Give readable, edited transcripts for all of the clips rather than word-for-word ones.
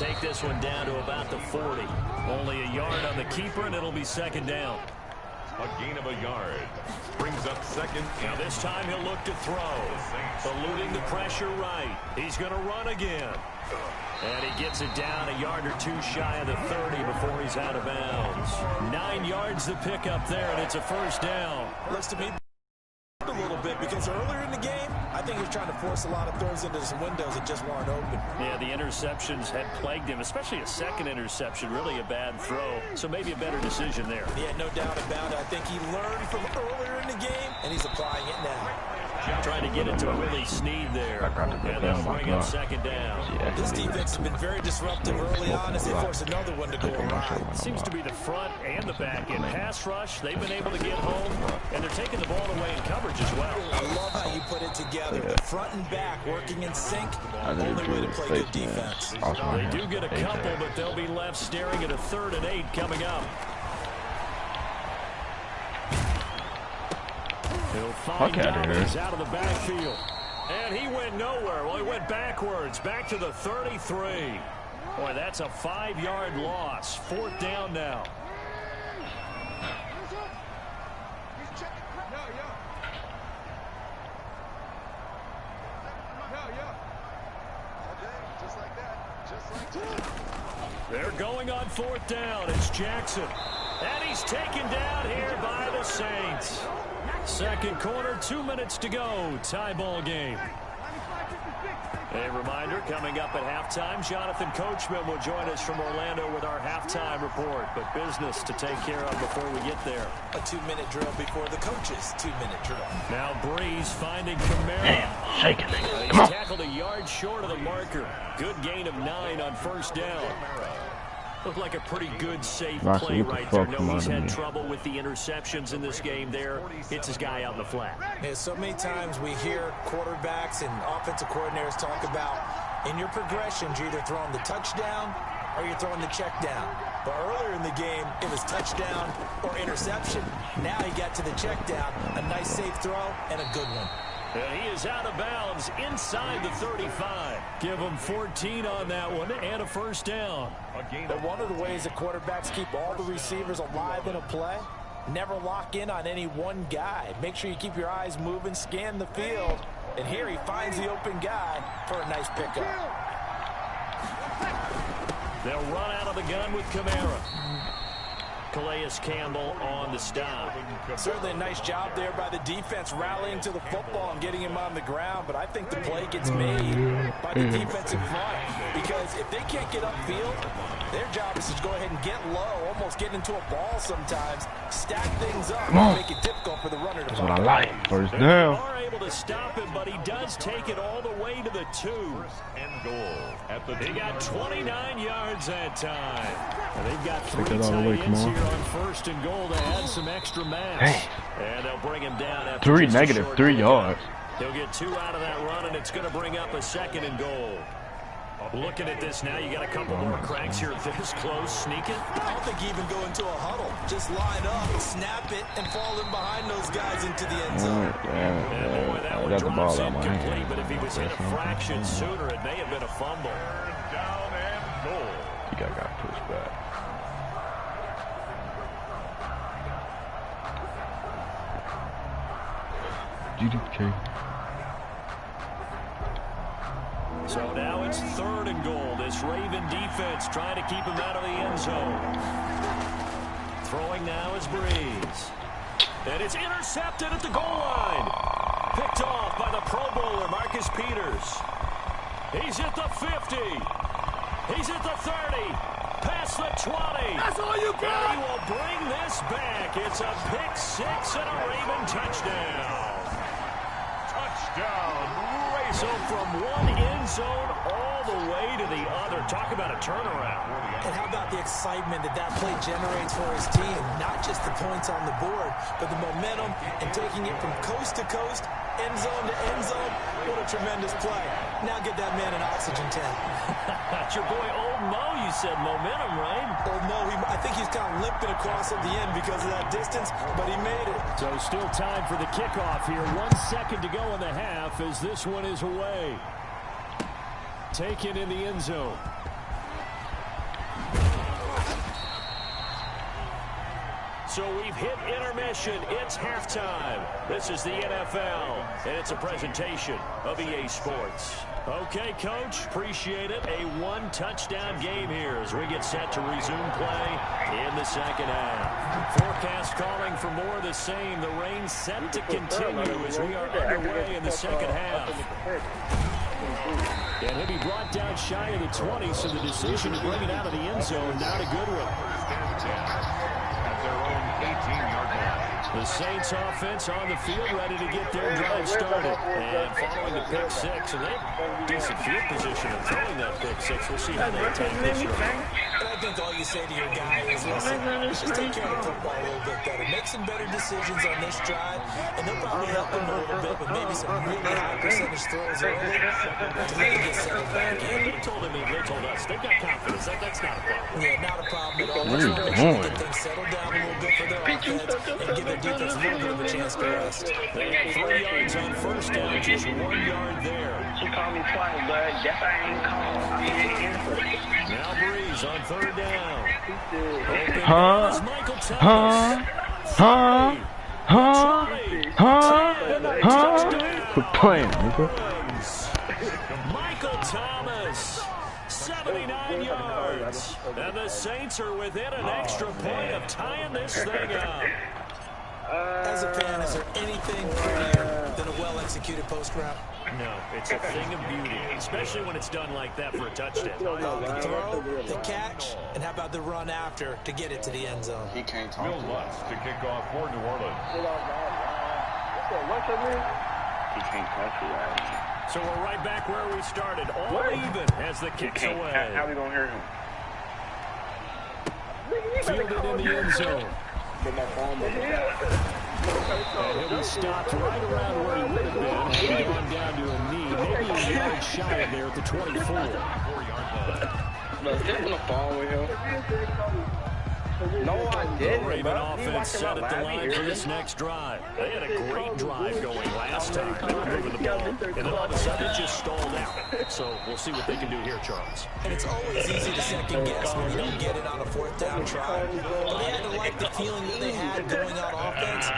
take this one down to about the 40. Only a yard on the keeper, and it'll be second down. A gain of a yard. Brings up second. Now this time he'll look to throw. Eluding the pressure right. He's going to run again. And he gets it down a yard or two shy of the 30 before he's out of bounds. 9 yards to pick up there, and it's a first down. Looks to me a little bit because earlier in the game, I think he was trying to force a lot of throws into some windows that just weren't open. Yeah, the interceptions had plagued him, especially a second interception, really a bad throw. So maybe a better decision there. Yeah, no doubt about it. I think he learned from earlier in the game, and he's applying it now. Trying to get it to Willie Snead there. And they'll bring up second down. This defense has been very disruptive early on as they force another one to go awry. Seems to be the front and the back end. Pass rush, they've been able to get home, and they're taking the ball away in coverage as well. I love how you put it together. The front and back working in sync. Only way to play good defense. They do get a couple, but they'll be left staring at a 3rd and 8 coming up. He'll find Dobbins out of the backfield. And he went nowhere. Well, he went backwards, back to the 33. Boy, that's a 5-yard loss. 4th down now. They're going on 4th down. It's Jackson. And he's taken down here by the Saints. Second quarter, 2 minutes to go. Tie ball game. A reminder, coming up at halftime, Jonathan Coachman will join us from Orlando with our halftime report. But business to take care of before we get there. A 2-minute drill before the coach's 2-minute drill. Now Breeze finding Kamara. Damn, shaking it. He's Come on. tackled a yard short of the marker. Good gain of 9 on 1st down. Looked like a pretty good, safe play right there. No, he's had trouble with the interceptions in this game there. Hits his guy out in the flat. Yeah, so many times we hear quarterbacks and offensive coordinators talk about in your progressions, you're either throwing the touchdown or you're throwing the check down. But earlier in the game, it was touchdown or interception. Now he got to the check down. A nice, safe throw and a good one. And he is out of bounds inside the 35. Give him 14 on that one and a 1st down. But one of the ways that quarterbacks keep all the receivers alive in a play, never lock in on any one guy. Make sure you keep your eyes moving, scan the field. And here he finds the open guy for a nice pickup. They'll run out of the gun with Kamara. Calais Campbell on the stop. Certainly a nice job there by the defense rallying to the football and getting him on the ground, but I think the play gets made by the defensive front because if they can't get upfield, their job is to go ahead and get low, almost get into a ball sometimes, stack things up, and make it difficult for the runner to That's what I like. 1st down. They are able to stop him, but he does take it all the way to the 2. And goal at the He got 29 yards that time. And they've got 3 tight ends here on 1st and goal to add some extra mass. Dang. And they'll bring him down after -3 yards. He'll get 2 out of that run, and it's going to bring up a 2nd and goal. Looking at this now, you got a couple more cracks here this close, sneaking. I don't think you even go into a huddle. Just line up, snap it, and fall in behind those guys into the end zone. And boy, that one drops incomplete, but if he was in a fraction sooner, it may have been a fumble. down and goal. You got pushed back. GDK. So now it's 3rd and goal. This Raven defense trying to keep him out of the end zone. Throwing now is Breeze. And it's intercepted at the goal line. Picked off by the Pro Bowler, Marcus Peters. He's at the 50. He's at the 30. Past the 20. That's all you got. And he will bring this back. It's a pick 6 and a Raven touchdown. Touchdown. So from one end zone all the way to the other. Talk about a turnaround. And how about the excitement that that play generates for his team? Not just the points on the board, but the momentum and taking it from coast to coast, end zone to end zone. What a tremendous play. Now get that man an oxygen tank. That's your boy Old Mo, you said. Momentum, right? Old Mo, I think he's kind of limping across at the end because of that distance, but he made it. So still time for the kickoff here. 1 second to go in the half as this one is away. Taken in the end zone. So we've hit intermission. It's halftime. This is the NFL, and it's a presentation of EA Sports. Okay, Coach, appreciate it. A one-touchdown game here as we get set to resume play in the second half. Forecast calling for more of the same. The rain set to continue as we are underway in the second half. And he'll be brought down shy of the 20, so the decision to bring it out of the end zone, not a good one. At their own 18-yard line. The Saints offense on the field, ready to get their drive started. And following the pick six, and they have decent field position of throwing that pick six. We'll see how they attack this one. And I think all you say to your guy is, listen, just take care of the football a little bit better. Make some better decisions on this drive, and they'll probably help him a little bit with maybe some really high percentage throws early to really get settled back in. They told us they've got confidence. That's not a problem. Yeah, not a problem at all. Let's make sure that things settle down a little bit for their offense and give their defense a little bit of a chance to rest. They have 3 yards on first down, just 1 yard there. She called me twice, but that's why I ain't called. I mean, answer. Now Breeze on third down. Open Huh? is Michael Thomas. Quit playing, nigga. Michael Thomas, 79 yards. And the Saints are within an extra point of tying this thing up. As a fan, is there anything prettier than a well-executed post route? No, it's a thing of beauty, especially when it's done like that for a touchdown. The throw, the catch, and how about the run after to get it to the end zone? He can't talk. Will Lutz to kick off for New Orleans. He can't talk to you. So we're right back where we started, all even as the kick's away. How we gonna hear him? Fielded in the end zone. And he'll be stopped right around where he would have been. He'd gone down to a knee, maybe a yard shy of there at the 24. No, it's gonna fall with him. No, I didn't. The Raven offense set at the line for this next drive. They had a great drive going last time. They were moving the ball, and then all of a sudden it just stalled out. So we'll see what they can do here, Charles. And it's always easy to second guess when you don't get it on a fourth down try. But they had to like the feeling that they had going on offense.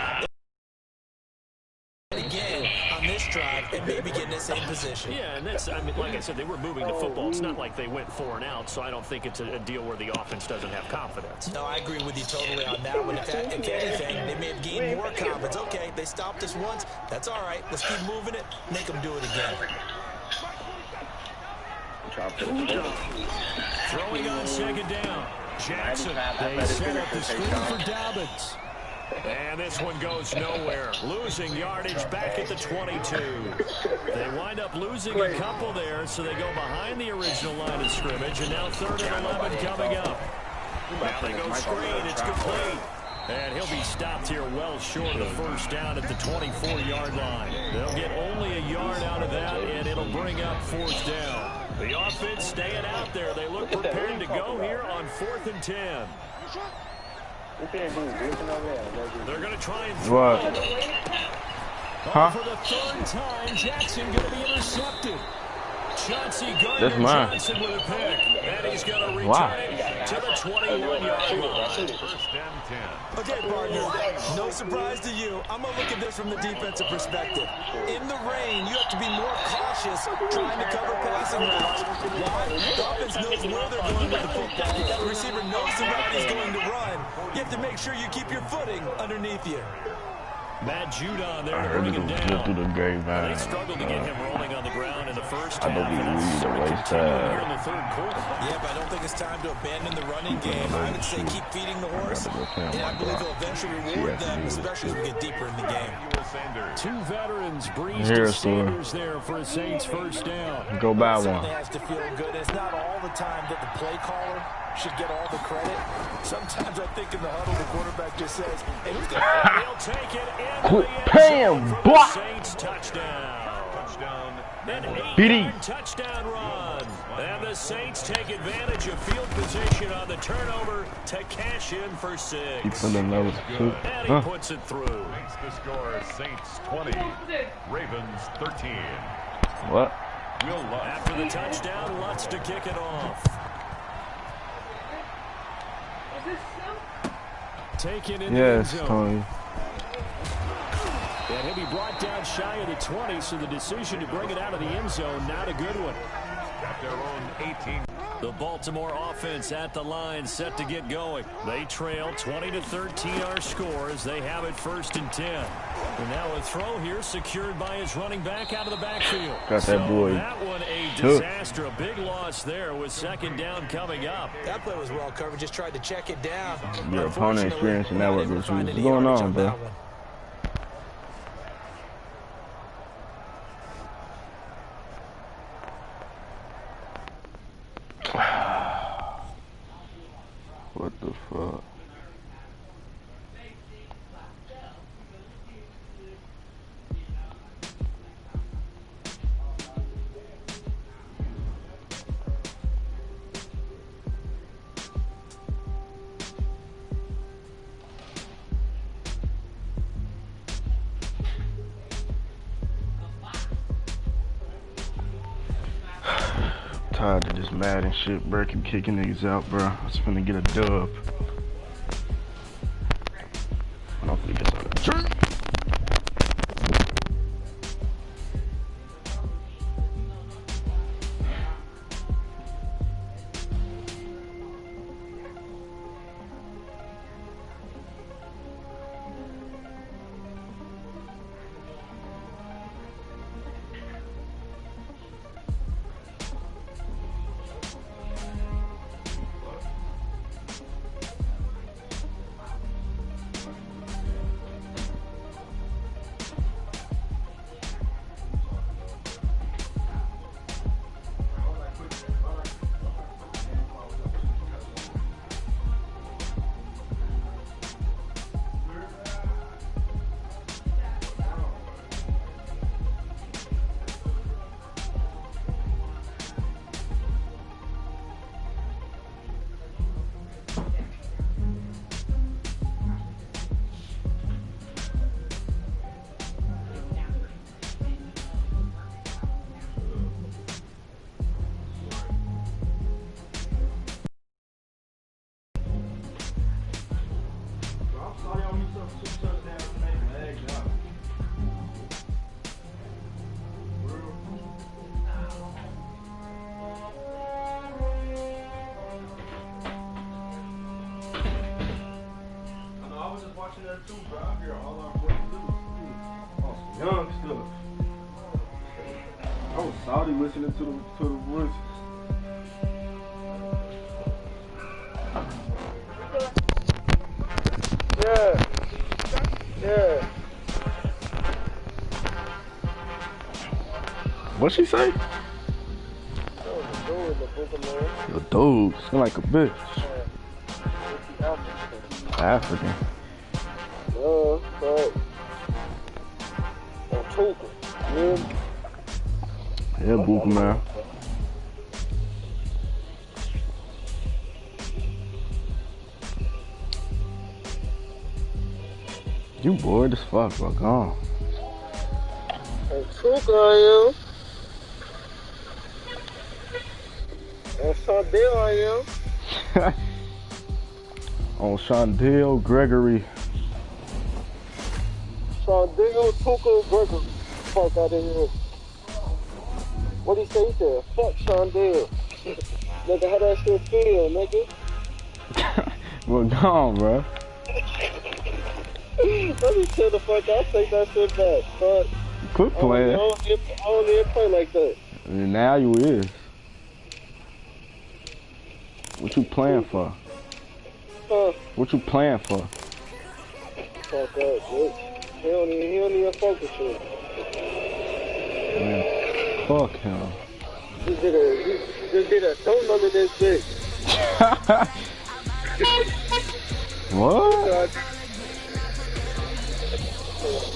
And again, on this drive, and maybe get in the same position. Yeah, and that's, I mean, like I said, they were moving the football. It's not like they went 4 and out, so I don't think it's a deal where the offense doesn't have confidence. No, I agree with you totally on that one. If anything, they may have gained more confidence. Okay, they stopped us once. That's all right. Let's keep moving it. Make them do it again. Throwing on second down. Jackson, they set up the screen for Dobbins. And this one goes nowhere. Losing yardage back at the 22. They wind up losing a couple there, so they go behind the original line of scrimmage, and now 3rd and 11 coming up. Now they go screen. It's complete. And he'll be stopped here well short of the first down at the 24-yard line. They'll get only a yard out of that, and it'll bring up 4th down. The offense staying out there. They look prepared to go here on 4th and 10. They're going to try and throw. Huh? For the 3rd time, Jackson going to be intercepted. Chauncey That's mine. Johnson with a pick. And he's going to return it to the 21-yard line. 1st and 10. Okay, partner, no surprise to you. I'm going to look at this from the defensive perspective. In the rain, you have to be more cautious trying to cover passing routes. Why? The offense knows where they're going with the football. The receiver knows the route he's going to run. You have to make sure you keep your footing underneath you. Matt Judon there I to heard bring it him was down. through the grapevine. They struggled to get him rolling on the ground in the first I half. don't And believe it's the sort of waste continuing here time. in the 3rd quarter. Yeah, but I don't think it's time to abandon the running game. I would say keep feeding the horse, and I believe he'll eventually reward them, especially as we get deeper in the game. Two veterans, Breeze Here, to sir. Sanders there for a Saints first down. Go buy one. Something has to feel good. It's not all the time that the play caller should get all the credit. Sometimes I think in the huddle, the quarterback just says, hey, who's going to He'll take it in. Quit paying, boy. Saints touchdown. An BD. 8-yard touchdown run. And the Saints take advantage of field position on the turnover to cash in for 6. You put another two. And he puts it through. Makes the score Saints 20, Ravens 13. What? Will Lutz. After the touchdown, Lutz to kick it off. taken in the end Yes, zone. Tony. And he'll be brought down shy of the 20, so the decision to bring it out of the end zone, not a good one. At their own 18. The Baltimore offense at the line, set to get going. They trail 20-13 our score as they have it 1st and 10. And now a throw here secured by his running back out of the backfield. Got that boy. That one a disaster. A big loss there with 2nd down coming up. That play was well covered. Just tried to check it down. Your opponent experiencing that was what's going on, bro. What the fuck? Tired of this mad and shit, bro. Keep kicking niggas out, bro. I was finna get a dub. I don't think it's on the tree. Too, bro. I hear all our boys do. Young stuff. I was Saudi listening to the voices. Yeah. Yeah. What'd she say? Yo, dude, sound like a bitch. African. Yeah, Buka, man. You bored as fuck, bro. Gone. I am. On Shondale, I am. On Shondale Gregory. Shondale Tuka Gregory. Fuck out of here. What he say? He said, fuck Shondale. Nigga, how that shit feel, nigga? Well, gone, bro. Let me chill the fuck out. Take that shit back. Fuck. Quit playing. I don't even play like that. And now you is. What you playing for? Huh? What you playing for? Fuck up, bitch. He don't even focus shit. Man, fuck him. Just did a donut in this bitch. What?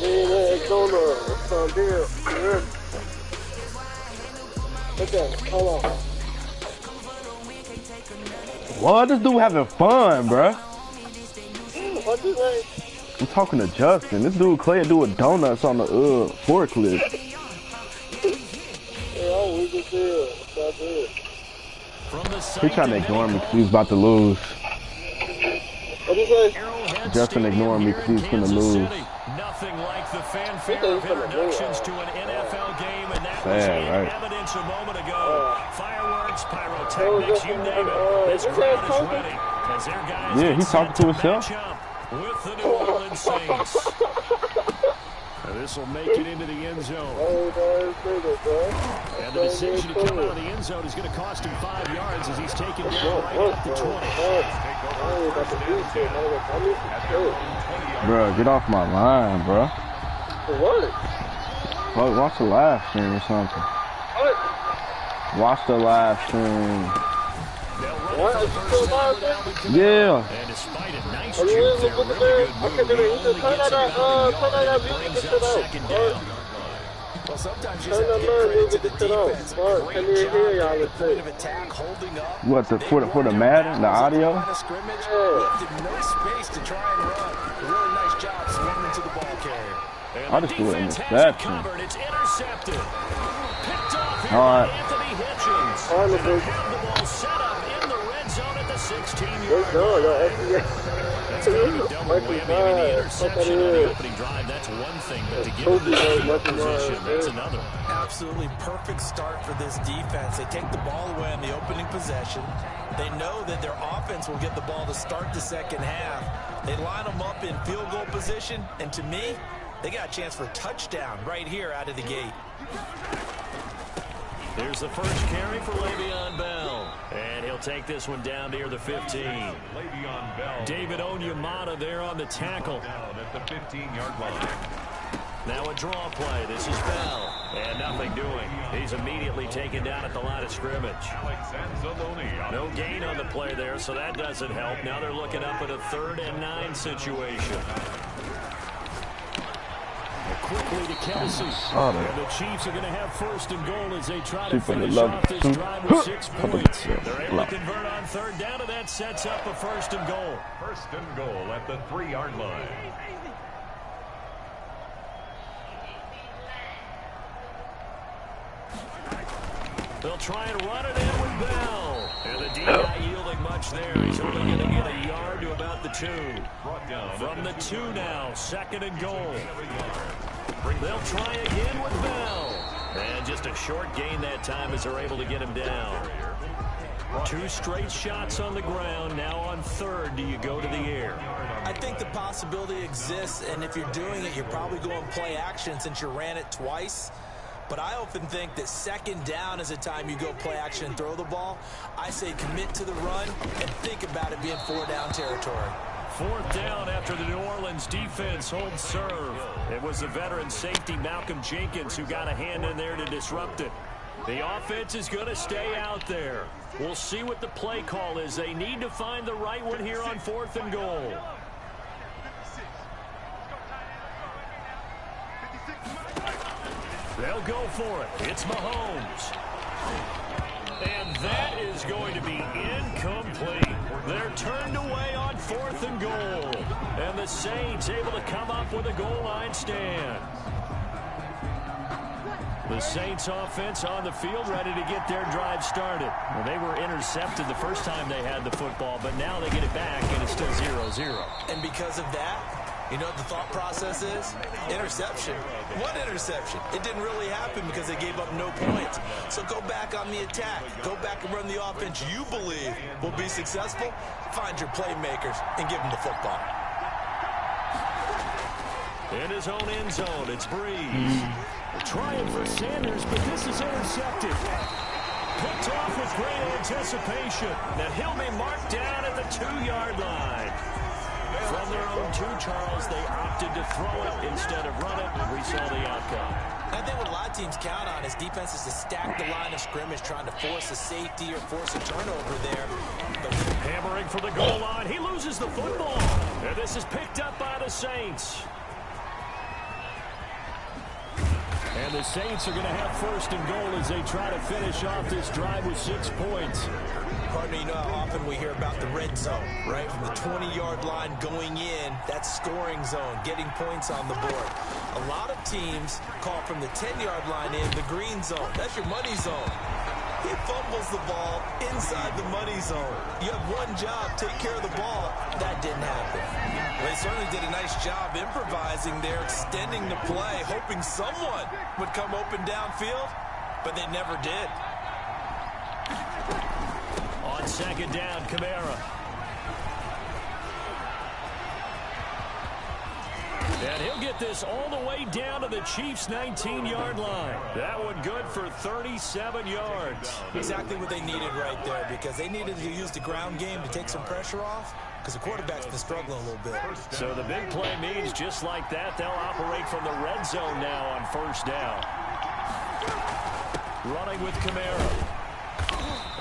Man, donut. Shondale. Okay, hold on. What? This dude having fun, bruh. What you say? I'm talking to Justin. This dude Clay doing donuts on the forklift. Yeah, I'm weak as hell. That's it. He trying to ignore me because he was about to lose. What you say? Justin ignoring me because he's gonna lose. Nothing like the fanfare of introductions to an NFL game, and that was in evidence a moment ago. Fireworks, pyrotechnics, you name it. This crowd is ready as their guys he's talking to himself. With the New Orleans Saints. This will make it into the end zone. And the decision to come out of the end zone is going to cost him 5 yards as he's taken down right at the 20. Bro, get off my line, bro. What? Watch the live stream or something. What? Watch the live stream. What? Yeah. And despite a nice Are you juke there, really really good? good Okay, move. then He you just only turn gets that about a yard and it music brings shit up out. second down. Well, sometimes you Turn just have to that give credit to music the shit out. defense. Can Great you job hear at y'all the say? point of attack, holding up. What, for the Madden, the audio? Left him no space to try and run. A really nice job swinging to the ball carrier. I just do it in the interception. It's intercepted. Picked off here All right. by Anthony Hitchens. On the And big. have the ball set up in the red zone at the 16-yard No, line. no, That's going to be double whammy. I mean, the interception on the opening drive, that's one thing, but to give them the field position, that's another. Absolutely perfect start for this defense. They take the ball away on the opening possession. They know that their offense will get the ball to start the second half. They line them up in field goal position, and to me, they got a chance for a touchdown right here out of the gate. Here's the first carry for Le'Veon Bell. And he'll take this one down near the 15. Le'Veon Bell. David Onyemata there on the tackle. Down at the 15-yard line. Now a draw play. This is Bell. And nothing doing. He's immediately taken down at the line of scrimmage. Alex Anzalone. No gain on the play there, so that doesn't help. Now they're looking up at a 3rd and 9 situation. Quickly to Kelsey. And the Chiefs are going to have 1st and goal as they try to finish off this drive with 6 points. They're able to convert on 3rd down, and that sets up a 1st and goal. 1st and goal at the 3-yard line. They'll try and run it in with Bell. And the DI yielding much there. He's only going to get a yard to about the 2. From the 2 now, 2nd and goal. They'll try again with Bell. And just a short gain that time as they're able to get him down. 2 straight shots on the ground. Now on 3rd, do you go to the air? I think the possibility exists, and if you're doing it, you're probably going play action since you ran it twice. But I often think that 2nd down is a time you go play action and throw the ball. I say commit to the run and think about it being 4-down territory. 4th down after the New Orleans defense holds serve. It was the veteran safety Malcolm Jenkins who got a hand in there to disrupt it. The offense is going to stay out there. We'll see what the play call is. They need to find the right one here on 4th and goal. They'll go for it. It's Mahomes. And that is going to be incomplete. They're turned away on 4th and goal. And the Saints able to come up with a goal line stand. The Saints offense on the field ready to get their drive started. Well, they were intercepted the first time they had the football, but now they get it back and it's still 0-0. And because of that, you know what the thought process is? Interception. What interception? It didn't really happen because they gave up no points. So go back on the attack. Go back and run the offense you believe will be successful. Find your playmakers and give them the football. In his own end zone, it's Breeze. Trying for Sanders, but this is intercepted. Picked off with great anticipation. Now he'll be marked down at the 2-yard line. From their own 2, Charles, they opted to throw it instead of run it. We saw the outcome. I think what a lot of teams count on is defenses to stack the line of scrimmage, trying to force a safety or force a turnover there. But hammering for the goal line. He loses the football. And this is picked up by the Saints. And the Saints are going to have 1st and goal as they try to finish off this drive with 6 points. Partner, you know how often we hear about the red zone, right? From the 20-yard line going in, that's scoring zone, getting points on the board. A lot of teams call from the 10-yard line in the green zone. That's your money zone. He fumbles the ball inside the money zone. You have one job, take care of the ball. That didn't happen. Well, they certainly did a nice job improvising there, extending the play, hoping someone would come open downfield, but they never did. On second down, Kamara. And he'll get this all the way down to the Chiefs' 19-yard line. That one good for 37 yards. Exactly what they needed right there, because they needed to use the ground game to take some pressure off, because the quarterback's been struggling a little bit. So the big play means just like that, they'll operate from the red zone now on first down. Running with Kamara.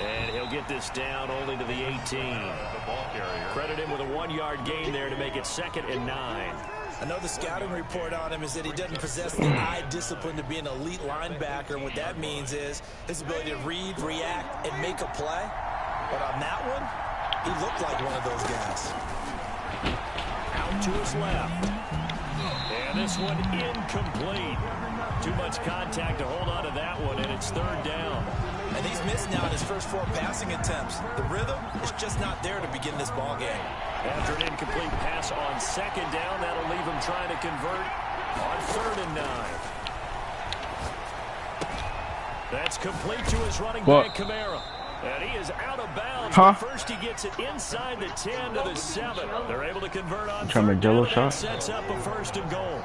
And he'll get this down only to the 18. Credit him with a 1-yard gain there to make it 2nd and 9. I know the scouting report on him is that he doesn't possess the eye discipline to be an elite linebacker. And what that means is his ability to read, react, and make a play. But on that one, he looked like one of those guys. Out to his left. And this one incomplete. Too much contact to hold on to that one, and it's 3rd down. And he's missed now in his first 4 passing attempts. The rhythm is just not there to begin this ball game. After an incomplete pass on 2nd down, that'll leave him trying to convert on 3rd and 9. That's complete to his running back, Kamara. And he is out of bounds. First he gets it inside the 10 to the 7. They're able to convert on 3rd down, and that sets up a 1st and goal.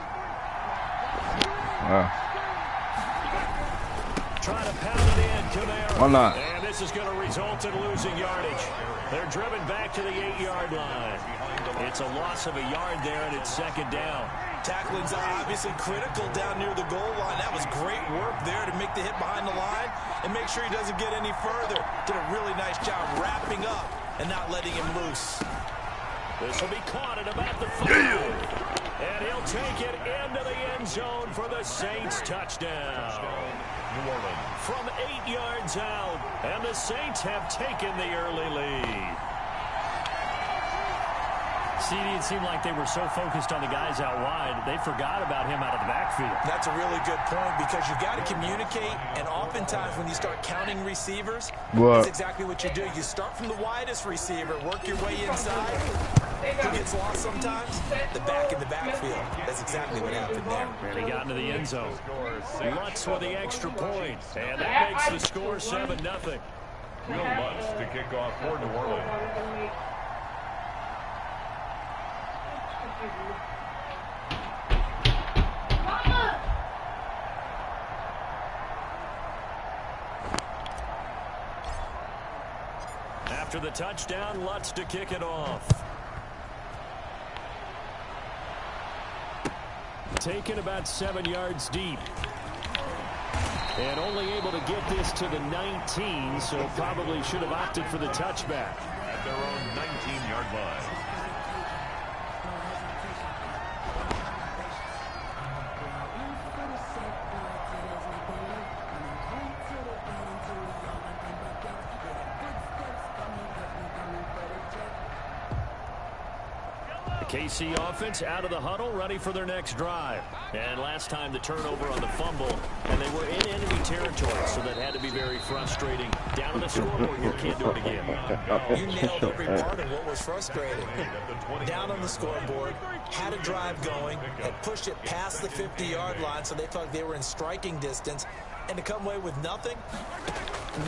Trying to pound it in, Kamara. Why not? And this is going to result in losing yardage. They're driven back to the 8-yard line. It's a loss of a yard there, and it's 2nd down. Tackling's obviously critical down near the goal line. That was great work there to make the hit behind the line and make sure he doesn't get any further. Did a really nice job wrapping up and not letting him loose. This will be caught at about the 5. And he'll take it into the end zone for the Saints touchdown. New Orleans. From 8 yards out, and the Saints have taken the early lead. See, it seemed like they were so focused on the guys out wide, they forgot about him out of the backfield. That's a really good point, because you've got to communicate, and oftentimes when you start counting receivers, that's exactly what you do. You start from the widest receiver, work your way inside. Who gets lost sometimes? The back in the backfield. That's exactly what happened there. And he got into the end zone. Lutz with the extra point, and that makes the score 7-0. Will Lutz to kick off for New Orleans. After the touchdown, Lutz to kick it off. Taken about 7 yards deep. And only able to get this to the 19, so probably should have opted for the touchback. At their own 19-yard line. KC offense out of the huddle, ready for their next drive. And last time the turnover on the fumble, and they were in enemy territory, so that had to be very frustrating. Down on the scoreboard here, can't do it again. You nailed every part of what was frustrating. Down on the scoreboard, had a drive going, had pushed it past the 50-yard line, so they felt they were in striking distance, and to come away with nothing,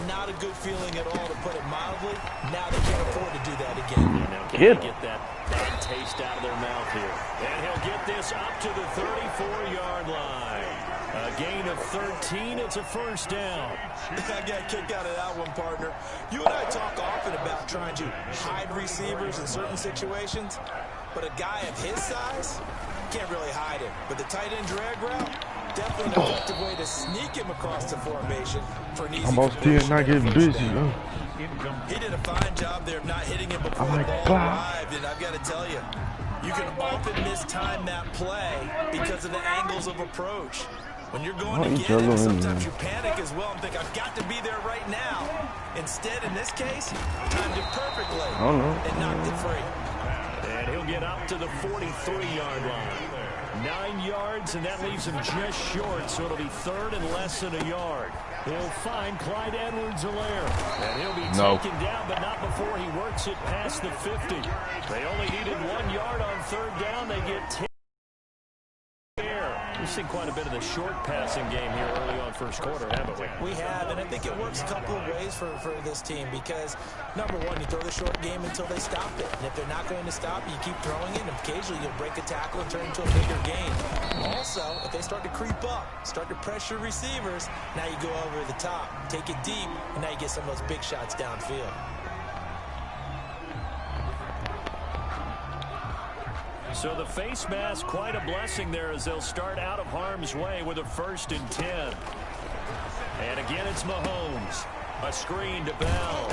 not a good feeling at all, to put it mildly. Now they can't afford to do that again. Now can they get that bad taste out of their mouth here? And he'll get this up to the 34-yard line. A gain of 13. It's a 1st down. I got kicked out of that one, partner. You and I talk often about trying to hide receivers in certain situations, but a guy of his size can't really hide him. But the tight end drag route, definitely an effective way to sneak him across the formation for an easy still not getting busy, though. He did a fine job there of not hitting him before the ball arrived, and I've got to tell you, you can often mistime that play because of the angles of approach. When you're going to get it, sometimes you panic as well and think, I've got to be there right now. Instead, in this case, timed it perfectly and knocked it free. And he'll get up to the 43-yard line. 9 yards, and that leaves him just short, so it'll be 3rd and less than a yard. He'll find Clyde Edwards-Helaire. And he'll be taken down, but not before he works it past the 50. They only needed 1 yard on third down. They get 10. We've seen quite a bit of the short passing game here early on first quarter, haven't we? We have, and I think it works a couple of ways for this team because, number one, you throw the short game until they stop it. And if they're not going to stop, you keep throwing it, and occasionally you'll break a tackle and turn into a bigger gain. Also, if they start to creep up, start to pressure receivers, now you go over the top, take it deep, and now you get some of those big shots downfield. So the face mask, quite a blessing there as they'll start out of harm's way with a 1st and 10. And again, it's Mahomes. A screen to Bell.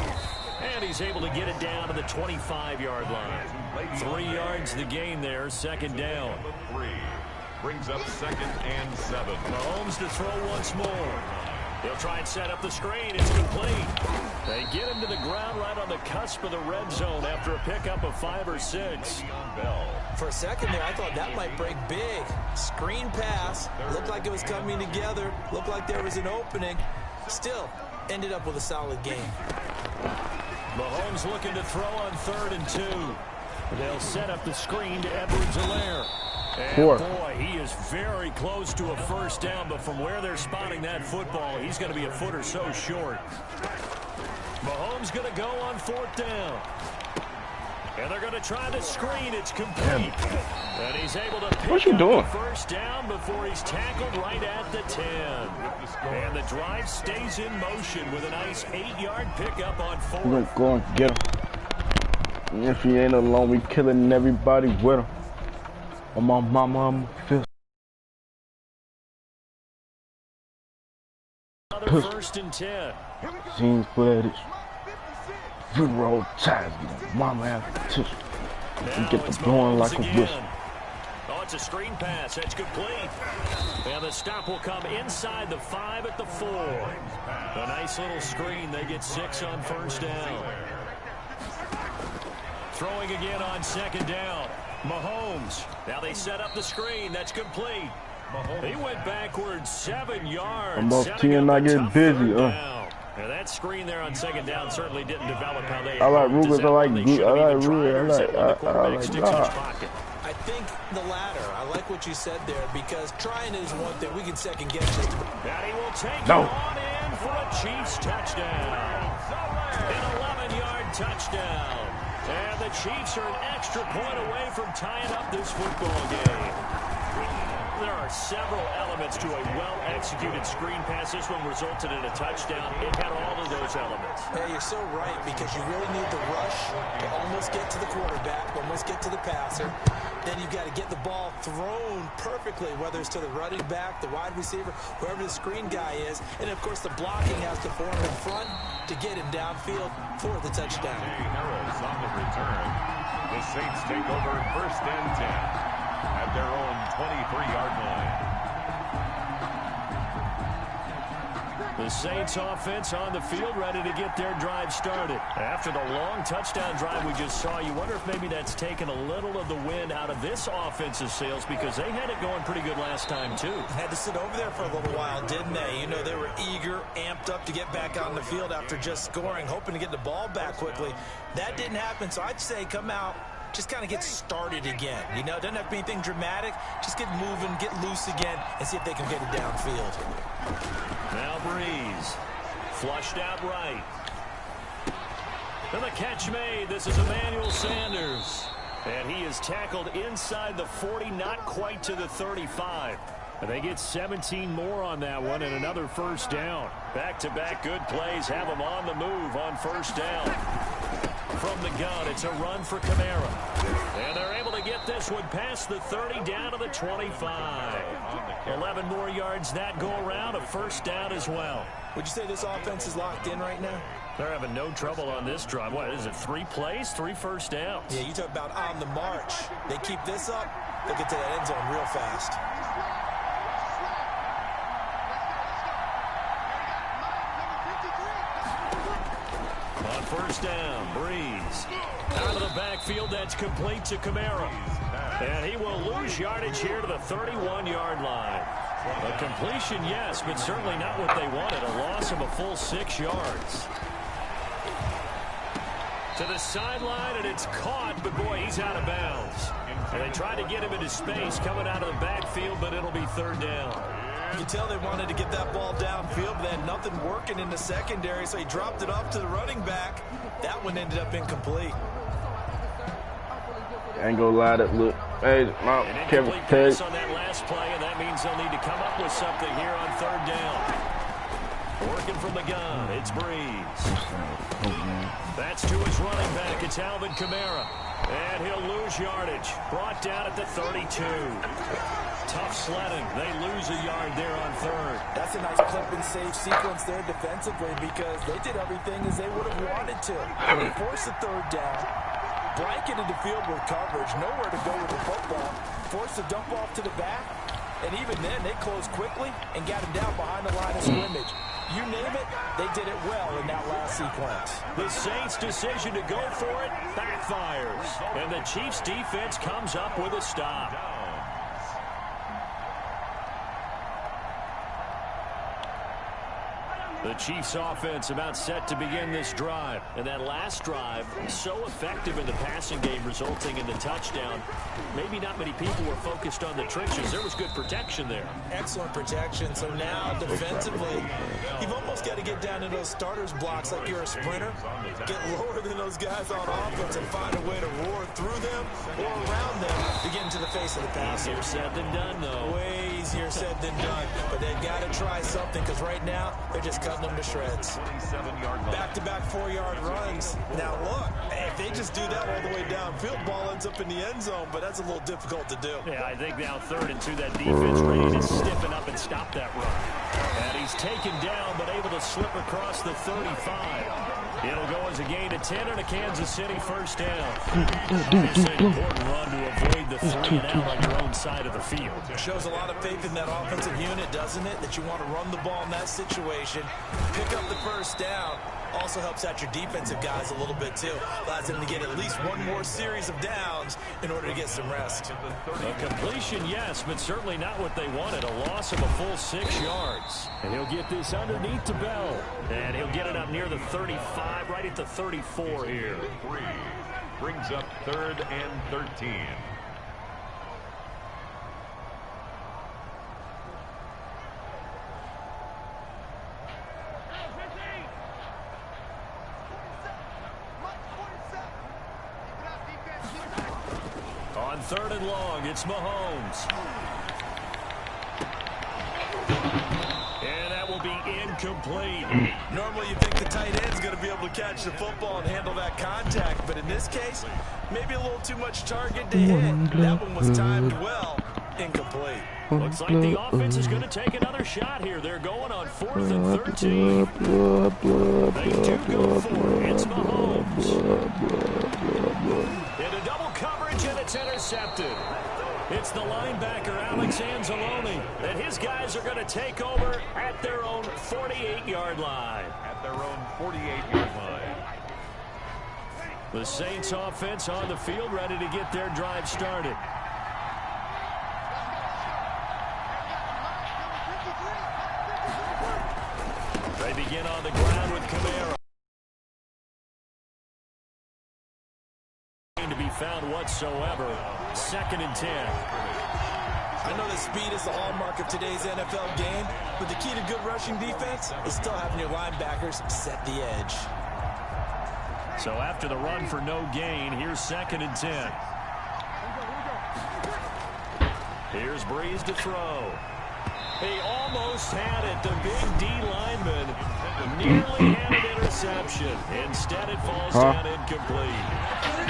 And he's able to get it down to the 25-yard line. 3 yards the gain there, 2nd down. 3 brings up 2nd and 7. Mahomes to throw once more. He'll try and set up the screen. It's complete. They get him to the ground right on the cusp of the red zone after a pickup of 5 or 6. For a second there, I thought that might break big. Screen pass. Looked like it was coming together. Looked like there was an opening. Still, ended up with a solid game. Mahomes looking to throw on 3rd and 2. They'll set up the screen to Edwards-Helaire. And boy, he is very close to a 1st down, but from where they're spotting that football, he's going to be a foot or so short. Mahomes going to go on 4th down. And they're going to try the screen. It's complete. And he's able to pick up the 1st down before he's tackled right at the 10. And the drive stays in motion with a nice 8-yard pickup on 4th. We're going to go and get him. And if he ain't alone, we killing everybody with him. On my mama, I'm fist. Another 1st and 10. Scenes for that. Zero ties, mama have tissue. You get the blowing like a whistle. Oh, it's a screen pass. That's complete. And the stop will come inside the 5 at the 4. A nice little screen. They get 6 on 1st down. Throwing again on 2nd down. Mahomes. Now they set up the screen. That's complete. He went backwards 7 yards. I'm about to not get busy. Now that screen there on 2nd down certainly didn't develop how they. I like Rugers. I like Rugers. I think the latter. I like what you said there because trying is one thing. We can second guess just. That he will take it on in for a Chiefs touchdown. An 11-yard touchdown. And the Chiefs are an extra point away from tying up this football game. There are several elements to a well-executed screen pass. This one resulted in a touchdown. It had all of those elements. Hey, you're so right because you really need the rush to almost get to the quarterback, almost get to the passer. Then you've got to get the ball thrown perfectly, whether it's to the running back, the wide receiver, whoever the screen guy is. And, of course, the blocking has to form in front to get him downfield for the touchdown. Harrell's on the return. The Saints take over 1st and 10 at their own 23-yard line. The Saints offense on the field ready to get their drive started. After the long touchdown drive we just saw, you wonder if maybe that's taken a little of the wind out of this offense's sails because they had it going pretty good last time too. Had to sit over there for a little while, didn't they? You know, they were eager, amped up to get back on the field after just scoring, hoping to get the ball back quickly. That didn't happen, so I'd say come out, just kind of get started again. You know, it doesn't have to be anything dramatic. Just get moving, get loose again, and see if they can get it downfield. Now Breeze. Flushed out right. And the catch made. This is Emmanuel Sanders. And he is tackled inside the 40, not quite to the 35. And they get 17 more on that one and another 1st down. Back-to-back good plays have them on the move on 1st down. From the gun, it's a run for Kamara. And they're able to get this one past the 30 down to the 25. 11 more yards that go around, a 1st down as well. Would you say this offense is locked in right now? They're having no trouble on this drive. What is it, 3 plays, 3 1st downs? Yeah, you talk about on the march. They keep this up, they'll get to that end zone real fast. On 1st down, Breeze. Out of the backfield, that's complete to Kamara. And he will lose yardage here to the 31-yard line. A completion, yes, but certainly not what they wanted. A loss of a full 6 yards. To the sideline, and it's caught, but boy, he's out of bounds. And they tried to get him into space coming out of the backfield, but it'll be 3rd down. You can tell they wanted to get that ball downfield, but they had nothing working in the secondary, so he dropped it off to the running back. That one ended up incomplete. I ain't gonna lie, that look. Hey, my Kevin pass on that last play, and that means they'll need to come up with something here on 3rd down. Working from the gun, it's Breeze. That's to his running back. It's Alvin Kamara. And he'll lose yardage. Brought down at the 32. Tough sledding. They lose a yard there on 3rd. That's a nice clip and save sequence there defensively because they did everything as they would have wanted to. They forced the 3rd down. Blanketed the field with coverage. Nowhere to go with the football. Forced the dump off to the back. And even then, they closed quickly and got him down behind the line of scrimmage. You name it, they did it well in that last sequence. The Saints' decision to go for it backfires. And the Chiefs' defense comes up with a stop. The Chiefs' offense about set to begin this drive. And that last drive, so effective in the passing game, resulting in the touchdown. Maybe not many people were focused on the trenches. There was good protection there. Excellent protection. So now, defensively, you've almost got to get down in those starters blocks like you're a sprinter. Get lower than those guys on offense and find a way to roar through them or around them to get into the face of the passer. Easier said than done, though. Way easier said than done. But they've got to try something because right now, they're just cutting them to shreds. Back-to-back 4-yard runs. Now look, if they just do that all the way downfield, ball ends up in the end zone, but that's a little difficult to do. Yeah, I think now 3rd and 2, that defense ready to stiffen up and stop that run. And he's taken down, but able to slip across the 35. It'll go as a gain of 10 and a Kansas City 1st down. It's an important run to avoid the 3 and out on your own side of the field. It shows a lot of faith in that offensive unit, doesn't it? That you want to run the ball in that situation, pick up the 1st down. Also helps out your defensive guys a little bit, too. Allows them to get at least one more series of downs in order to get some rest. A completion, yes, but certainly not what they wanted. A loss of a full 6 yards. And he'll get this underneath to Bell. And he'll get it up near the 35, right at the 34 here. 3 brings up 3rd and 13. On 3rd and long, it's Mahomes. And that will be incomplete. Normally you think the tight end's going to be able to catch the football and handle that contact, but in this case, maybe a little too much target to hit. That one was timed well. Incomplete. Looks like the offense is going to take another shot here. They're going on 4th and 13. They do go for it. It's Mahomes. Into double coverage, and it's intercepted. It's the linebacker, Alex Anzalone, and his guys are going to take over at their own 48-yard line. At their own 48-yard line. The Saints offense on the field, ready to get their drive started. They begin on the ground with Kamara. To be found whatsoever. 2nd and 10. I know that speed is the hallmark of today's NFL game, but the key to good rushing defense is still having your linebackers set the edge. So after the run for no gain, here's 2nd and 10. Here's Breeze to throw. He almost had it. The big D lineman nearly had an interception. Instead, it falls down incomplete.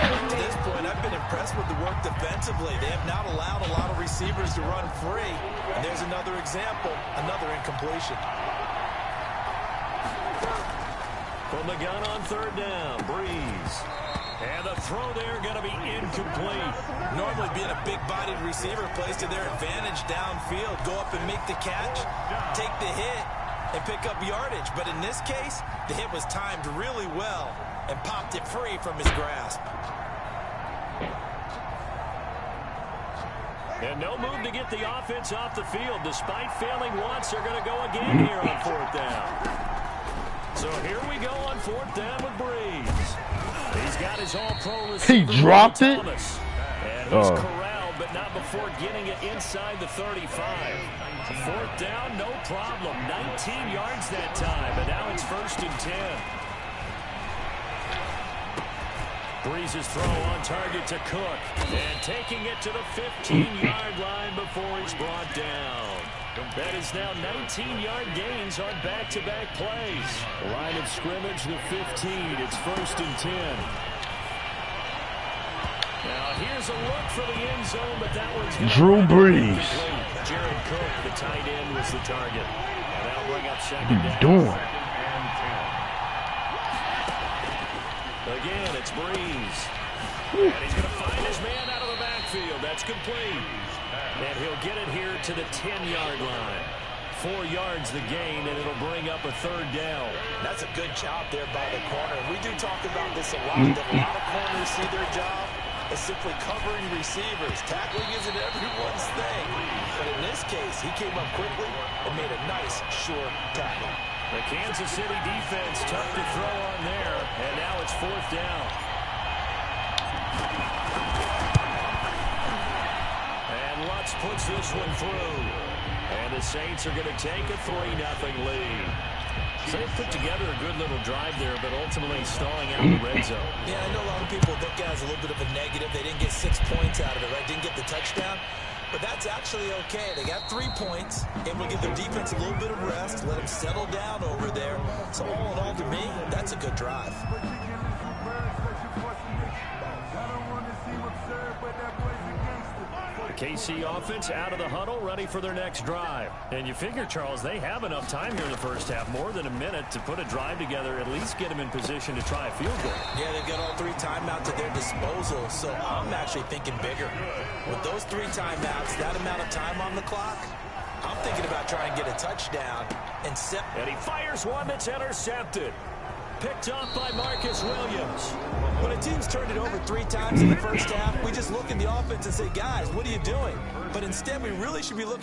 To this point, I've been impressed with the work defensively. They have not allowed a lot of receivers to run free. And there's another example, another incompletion. From the gun on 3rd down, Breeze. And the throw there going to be incomplete. Normally being a big-bodied receiver plays to their advantage downfield. Go up and make the catch, take the hit, and pick up yardage. But in this case, the hit was timed really well and popped it free from his grasp. And no move to get the offense off the field. Despite failing once, they're going to go again here on 4th down. So here we go on 4th down with Breeze. He's got his all-pro receiver. He dropped it? Thomas. And he's corralled, but not before getting it inside the 35. 4th down, no problem. 19 yards that time, and now it's 1st and 10. Breeze's throw on target to Cook, and taking it to the 15-yard line before he's brought down. That is now 19-yard gains on back-to-back plays. Line of scrimmage, the 15. It's 1st and 10. Now here's a look for the end zone, but that one's Drew Brees. Jared Cook, the tight end, was the target. And that'll bring up 2nd down. Doing. Again, it's Breeze. And he's going to find his man out of the backfield. That's complete. And he'll get it here to the 10-yard line. 4 yards the gain, and it'll bring up a 3rd down. That's a good job there by the corner. We do talk about this a lot, that a lot of corners see their job as simply covering receivers. Tackling isn't everyone's thing. But in this case, he came up quickly and made a nice, sure tackle. The Kansas City defense tough to throw on there, and now it's 4th down. And Lutz puts this one through. And the Saints are going to take a 3-0 lead. So they put together a good little drive there, but ultimately stalling out the red zone. Yeah, I know a lot of people look at it as a little bit of a negative. They didn't get 6 points out of it, right? Didn't get the touchdown. But that's actually okay. They got 3 points, and we'll give their defense a little bit of rest, let them settle down over there. So all in all, to me, that's a good drive. The KC offense out of the huddle, ready for their next drive. And you figure, Charles, they have enough time here in the first half, more than a minute, to put a drive together, at least get them in position to try a field goal. Yeah, they've got all 3 timeouts at their disposal, so I'm actually thinking bigger. With those 3 timeouts, that amount of time on the clock, I'm thinking about trying to get a touchdown and set. And he fires one that's intercepted. Picked off by Marcus Williams. When a team's turned it over 3 times in the first half, we just look in the offense and say, guys, what are you doing? But instead, we really should be looking